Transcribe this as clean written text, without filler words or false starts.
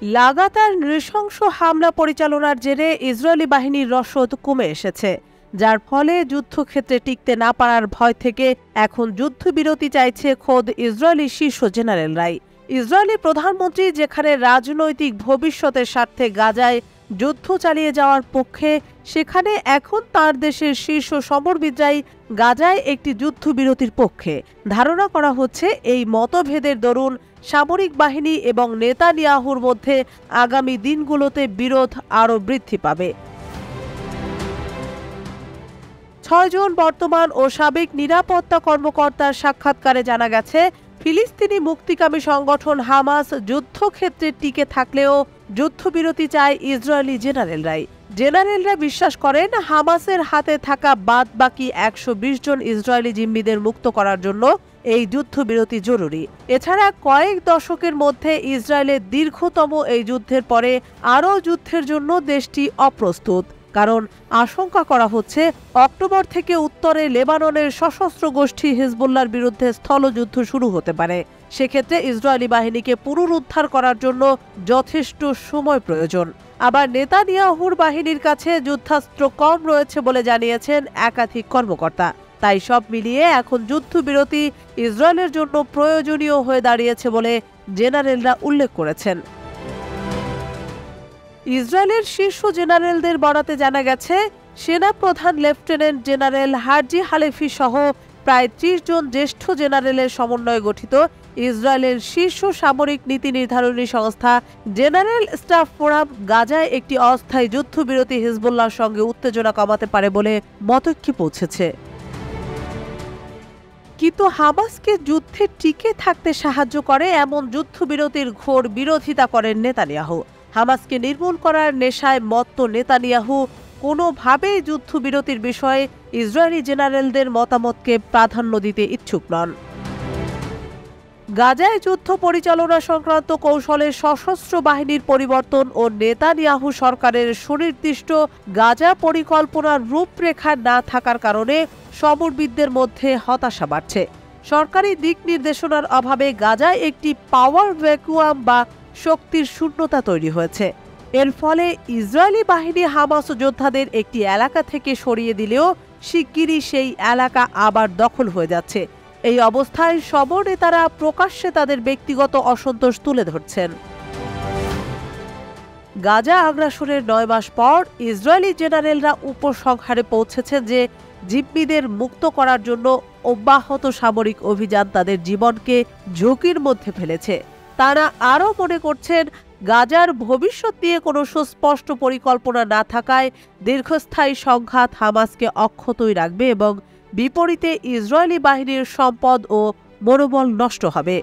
লাগাতার নৃশংস হামলা পরিচালনার জেরে ইসরায়েলি বাহিনীর রসদ কমে এসেছে, যার ফলে যুদ্ধক্ষেত্রে টিকতে না পারার ভয় থেকে এখন যুদ্ধবিরতি চাইছে খোদ ইসরায়েলি শীর্ষ জেনারেলরাই। ইসরায়েলি প্রধানমন্ত্রী যেখানে রাজনৈতিক ভবিষ্যতের স্বার্থে গাজায় যুদ্ধ চালিয়ে যাওয়ার পক্ষে, সেখানে এখন তার দেশের শীর্ষ সমরবিদরাই গাজায় একটি যুদ্ধবিরতির পক্ষে। ধারণা করা হচ্ছে এই মতভেদের দরুন সামরিক বাহিনী এবং নেতানিয়াহুর মধ্যে আগামী দিনগুলোতে বিরোধ আরও বৃদ্ধি পাবে। ৬ জন বর্তমান ও সাবেক নিরাপত্তা কর্মকর্তার সাক্ষাৎকারে জানা গেছে, ফিলিস্তিনি মুক্তিকামী সংগঠন হামাস যুদ্ধক্ষেত্রে টিকে থাকলেও যুদ্ধবিরতি চায় ইসরায়েলি জেনারেলরাই। জেনারেলরা বিশ্বাস করেন হামাসের হাতে থাকা বাদ বাকি ১২০ জন ইসরায়েলি জিম্মিদের মুক্ত করার জন্য এই যুদ্ধবিরতি জরুরি। এছাড়া কয়েক দশকের মধ্যে ইসরায়েলের দীর্ঘতম এই যুদ্ধের পরে আরও যুদ্ধের জন্য দেশটি অপ্রস্তুত, কারণ আশঙ্কা করা হচ্ছে অক্টোবর থেকে উত্তরে লেবাননের সশস্ত্র গোষ্ঠী হিজবুল্লাহর বিরুদ্ধে স্থলযুদ্ধ শুরু হতে পারে। সেক্ষেত্রে ইসরায়েলি বাহিনীকে পুনরুদ্ধার করার জন্য যথেষ্ট সময় প্রয়োজন। আবার নেতানিয়াহুর বাহিনীর কাছে যুদ্ধাস্ত্র কম রয়েছে বলে জানিয়েছেন একাধিক কর্মকর্তা। তাই সব মিলিয়ে এখন যুদ্ধবিরতি ইসরায়েলের জন্য প্রয়োজনীয় হয়ে দাঁড়িয়েছে বলে জেনারেলরা উল্লেখ করেছেন। ইসরায়েলের শীর্ষ জেনারেলদের বরাতে জানা গেছে, সেনাপ্রধান লেফটেন্যান্ট জেনারেল হার্জি হালেফি সহ প্রায় ৩০ জন জ্যেষ্ঠ জেনারেলের সমন্বয়ে গঠিত ইসরায়েলের শীর্ষ সামরিক নীতি নির্ধারণী সংস্থা জেনারেল স্টাফ ফোরাম গাজায় একটি অস্থায়ী যুদ্ধবিরতি হিজবুল্লাহর সঙ্গে উত্তেজনা কমাতে পারে বলে মতৈক্যে পৌঁছেছে। কিন্তু হামাসকে যুদ্ধে টিকে থাকতে সাহায্য করে এমন যুদ্ধবিরতির ঘোর বিরোধিতা করেন নেতানিয়াহু। হামাসকে নির্মূল করার নেশায় মত্ত নেতানিয়াহু কোনোভাবেই যুদ্ধবিরতির বিষয়ে ইসরায়েলি জেনারেলদের মতামতকে প্রাধান্য দিতে ইচ্ছুক নন। গাজায় যুদ্ধ পরিচালনা সংক্রান্ত কৌশলে সশস্ত্র বাহিনীর পরিবর্তন ও নেতানিয়াহু সরকারের সুনির্দিষ্ট গাজা পরিকল্পনার রূপরেখা না থাকার কারণে সমরবিদদের মধ্যে হতাশা বাড়ছে। সরকারি দিক নির্দেশনার অভাবে গাজায় একটি পাওয়ার ভ্যাকুয়াম বা শক্তির শূন্যতা তৈরি হয়েছে। এর ফলে ইসরায়েলি বাহিনী হামাস যোদ্ধাদের একটি এলাকা থেকে সরিয়ে দিলেও শিগগিরই সেই এলাকা আবার দখল হয়ে যাচ্ছে। এই অবস্থায় সমর নেতারা প্রকাশ্যে তাদের ব্যক্তিগত অসন্তোষ তুলে ধরছেন। গাজা আগ্রাসনের ৯ মাস পর ইসরায়েলি জেনারেলরা উপসংহারে পৌঁছেছেন যে জিম্মিদের মুক্ত করার জন্য অব্যাহত সামরিক অভিযান তাদের জীবনকে ঝুঁকির মধ্যে ফেলেছে। তারা আরও মনে করছেন, গাজার ভবিষ্যৎ নিয়ে কোনো সুস্পষ্ট পরিকল্পনা না থাকায় দীর্ঘস্থায়ী সংঘাত হামাসকে অক্ষতই রাখবে এবং বিপরীতে ইসরায়েলি বাহিনীর সম্পদ ও মনোবল নষ্ট হবে।